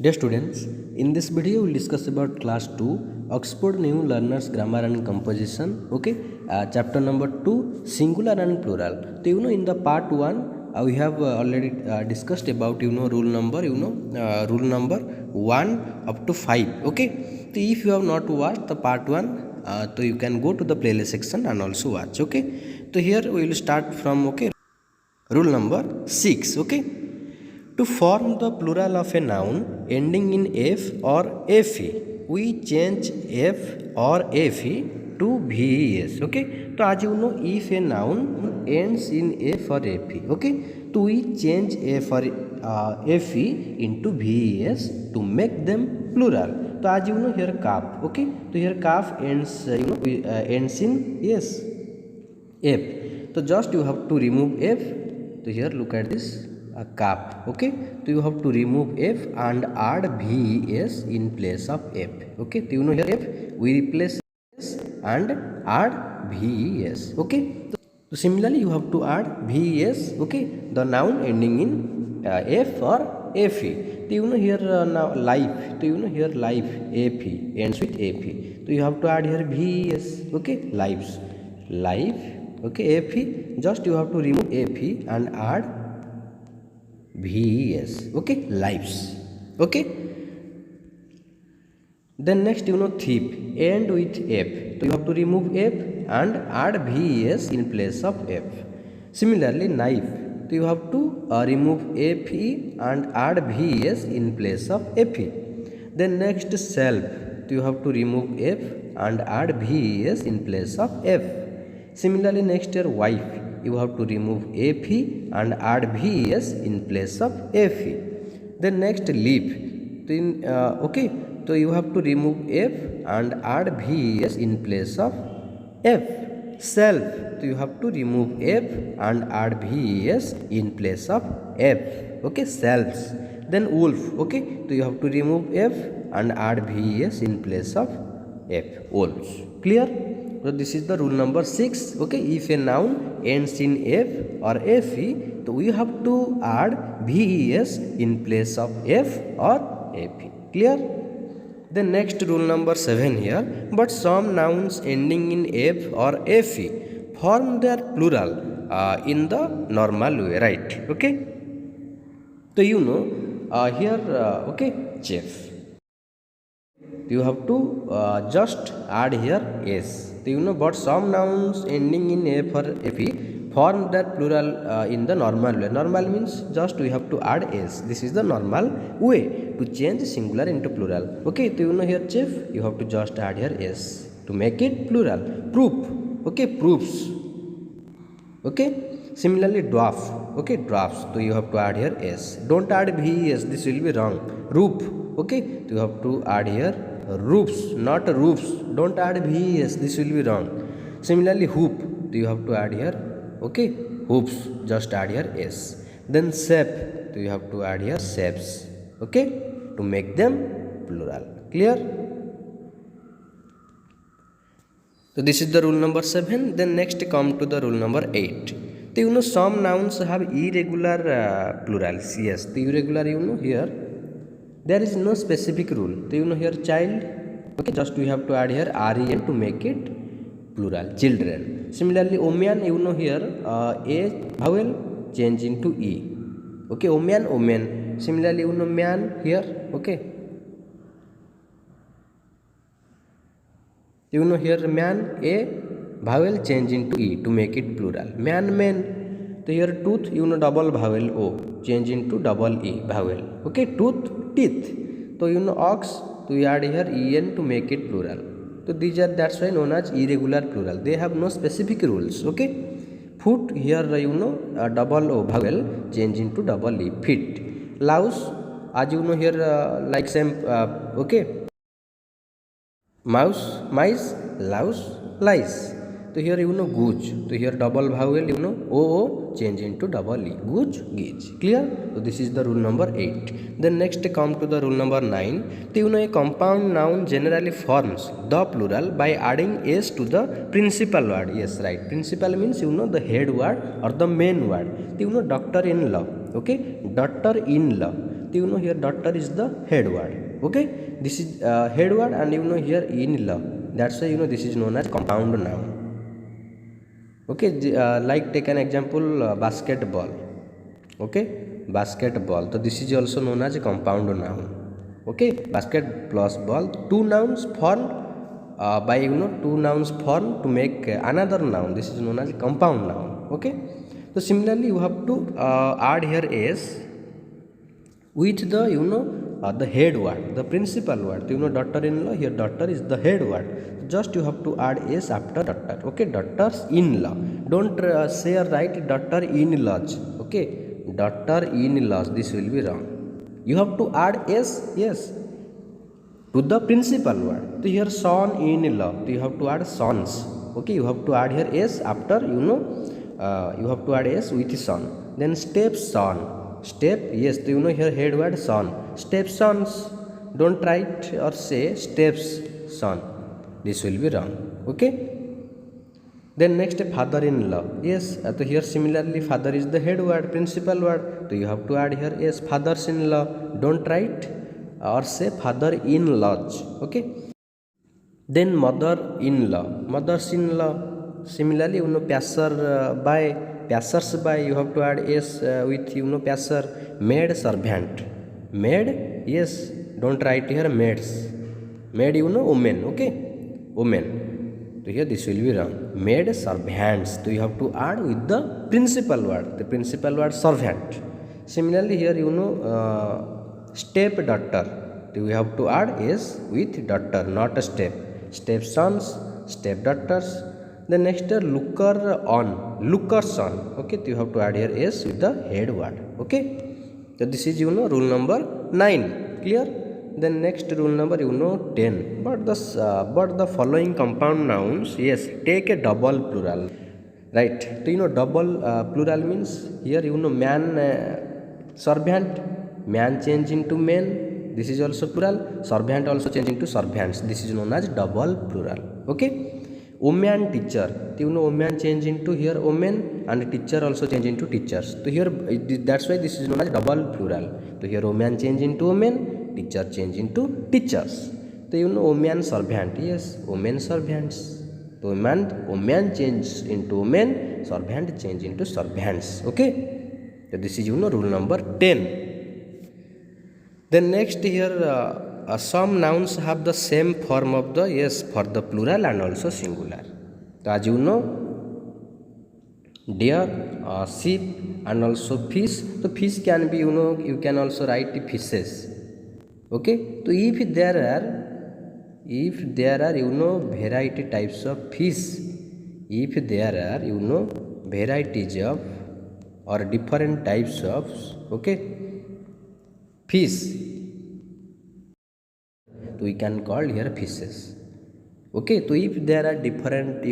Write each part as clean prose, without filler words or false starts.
Dear students, in this video we will discuss about class 2 Oxford New Learners Grammar and Composition. Okay, chapter number 2 Singular and Plural. So in the part 1 we have already discussed about rule number rule number 1 up to 5. Okay, so if you have not watched the part 1, so you can go to the playlist section and also watch. Okay, so here we will start from rule number 6. Okay, to form the plural of a noun ending in f or fe, we change f or fe to ves. Okay, so as you know, if a noun ends in f or fe, okay, so we change f or fe into ves to make them plural. So as you know, here calf. Okay, so here calf ends ends in yes f. So just you have to remove f. So here look at this calf. Okay, so you have to remove f and add ves in place of f. Okay, so here f we replace s and add ves. Okay, so similarly you have to add ves. Okay, the noun ending in f or fe. So here now life. So here life fe ends with fe. So you have to add here ves. Okay, lives, life. Okay, fe, just you have to remove fe and add ves. Okay, lives. Okay, then next thief end with f, so you have to remove f and add ves in place of f. Similarly knife, so you have to remove fe and add ves in place of fe. Then next self, so you have to remove f and add ves in place of f. Similarly next here wife, you have to remove fe and add ves in place of fe. Then next leaf, okay, so you have to remove f and add ves in place of f. Self, so you have to remove f and add ves in place of f. Okay, selves. Then wolf, okay, so you have to remove f and add ves in place of f. Wolves. Clear? So this is the rule number 6. Okay, if a noun ends in f or fe, so we have to add ves in place of f or fe. Clear? The next rule number 7 here. But some nouns ending in f or fe form their plural in the normal way, right? Okay, so here okay, chef, you have to just add here s. So but some nouns ending in f or fe form their plural in the normal way. Normal means just we have to add s. This is the normal way to change singular into plural. Okay, so here chef, you have to just add here s to make it plural. Proof, okay, proofs. Okay, similarly dwarf, okay, dwarfs, so you have to add here s. Don't add ves, this will be wrong. Roof, okay, so you have to add here roofs, not roofs. Don't add ves, this will be wrong. Similarly hoop, so you have to add here okay, hoops, just add here s. Then shape, so you have to add here shapes. Okay, to make them plural. Clear? So this is the rule number 7. Then next come to the rule number 8. So some nouns have irregular plurals. Yes, the irregular here there is no specific rule. So here child, okay, just we have to add here ren to make it plural, children. Similarly omian, here a vowel change into e. Okay, omian, omen. Similarly man here, okay, here man, a vowel change into e to make it plural. Man, men. So here tooth, double vowel o change into double e vowel. Okay, tooth, teeth. So ox, so you add here en to make it plural. So these are, that's why known as irregular plural. They have no specific rules. Okay, foot, here a double o vowel change into double e, feet. Louse, as here like same okay, mouse, mice, louse, lice. So here goose, so here double vowel o change into double e, goose, geese. Clear? So this is the rule number 8. Then next come to the rule number 9. So a compound noun generally forms the plural by adding s to the principal word. Yes, right, principal means the head word or the main word. So doctor in law, okay, daughter in law. So here daughter is the head word. Okay, this is head word, and here in la. That's why this is known as compound noun. Okay, like take an example, basketball. Okay, basketball. So this is also known as a compound noun. Okay, basket plus ball, two nouns formed by two nouns formed to make another noun. This is known as compound noun. Okay, so similarly you have to add here s with the the head word, the principal word. So, daughter-in-law, here daughter is the head word. Just you have to add s after daughter. Okay, daughters-in-law. Don't say or write daughter-in-laws. Okay, daughter-in-laws. This will be wrong. You have to add s, yes, to the principal word. So here son-in-law. So you have to add sons. Okay, you have to add here s after you have to add s with son. Then stepson. Step, yes, so here head word son. Stepsons, don't write or say steps son. This will be wrong. Okay. Then next father-in-law. Yes, so here similarly father is the head word, principal word. So you have to add here yes, fathers-in-law. Don't write or say father-in-laws. Okay. Then mother-in-law. Mothers-in-law. Similarly, passer-by. Passers-by, you have to add s with passer. Maid, servant. Maid, yes, don't write here maids. Maid, women. Okay, women. So here this will be wrong. Maid, servants. So you have to add with the principal word. The principal word servant. Similarly, here stepdaughter. So you have to add s with daughter, not a step. Stepsons, stepdaughters. The next looker on, lookers on. Okay, so you have to add here s with the head word. Okay, so this is rule number 9. Clear? Then next rule number 10. But the following compound nouns, yes, take a double plural. Right? So double plural means here man, servant, man change into men. This is also plural. Servant also change into servants. This is known as double plural. Okay. Woman teacher. So woman change into here women, and teacher also change into teachers. So here that's why this is known as double plural. So here woman change into women, teacher change into teachers. So woman servant. Yes, women servants. So woman change into women, servant change into servants. Okay. So this is rule number 10. Then next here some nouns have the same form of the yes for the plural and also singular. So as you know, deer, sheep, and also fish. So fish can be you can also write fishes. Okay. So if there are variety types of fish, if there are varieties of or different types of fish, we can call here fishes. Okay, so if there are different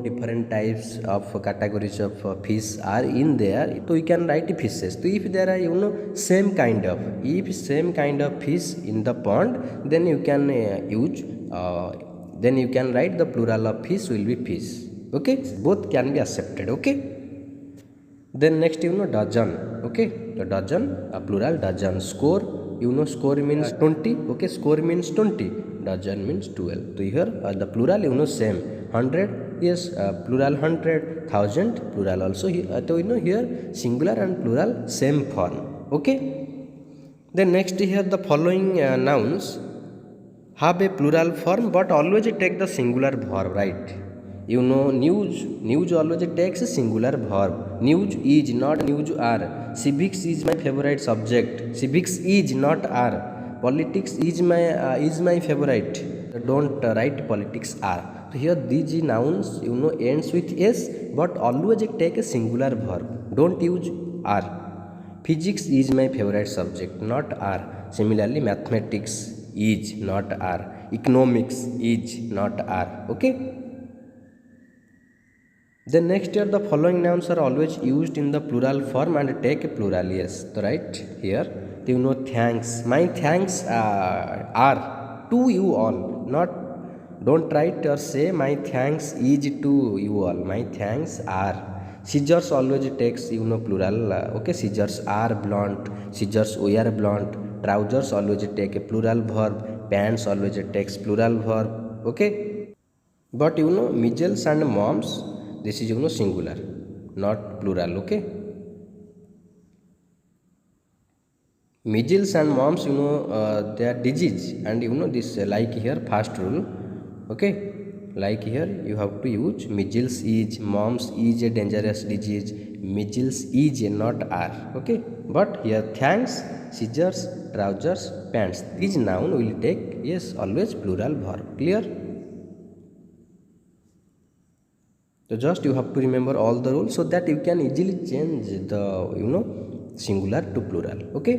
different types of categories of fish are in there, so we can write fishes. So if there are same kind of fish in the pond, then you can then you can write the plural of fish will be fish. Okay, both can be accepted. Okay. Then next dozen. Okay, the dozen, plural dozen. Score, score means 20. Okay, score means 20. Dozen means 12. So here the plural same. 100, yes, plural 100. 1000, plural also. So here singular and plural same form. Okay. Then next here the following nouns have a plural form, but always take the singular verb, right? News always takes a singular verb. News is, not news are. Civics is my favorite subject. Civics is, not are. Politics is my favorite. Don't write politics are. So here these nouns ends with s, but always take a singular verb. Don't use are. Physics is my favorite subject, not are. Similarly, mathematics is, not are. Economics is, not are. Okay. Then next here the following nouns are always used in the plural form and take a plural. Yes, so right here thanks. My thanks are to you all. Not don't write or say my thanks is to you all. My thanks are. Scissors always takes plural. Okay, scissors are blunt, scissors were blunt. Trousers always take a plural verb, pants always takes plural verb. Okay, but measles and mumps, this is singular, not plural. Okay, measles and mumps, they are disease, and this like here first rule. Okay, like here you have to use measles is, mumps is a dangerous disease, measles is not are. Okay, but here thanks, scissors, trousers, pants, these noun will take yes always plural verb. Clear? So just you have to remember all the rules so that you can easily change the singular to plural. Okay,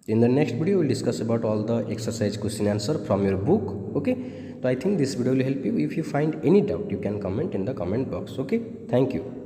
in the next video we will discuss about all the exercise question answer from your book. Okay, so I think this video will help you. If you find any doubt, you can comment in the comment box. Okay, thank you.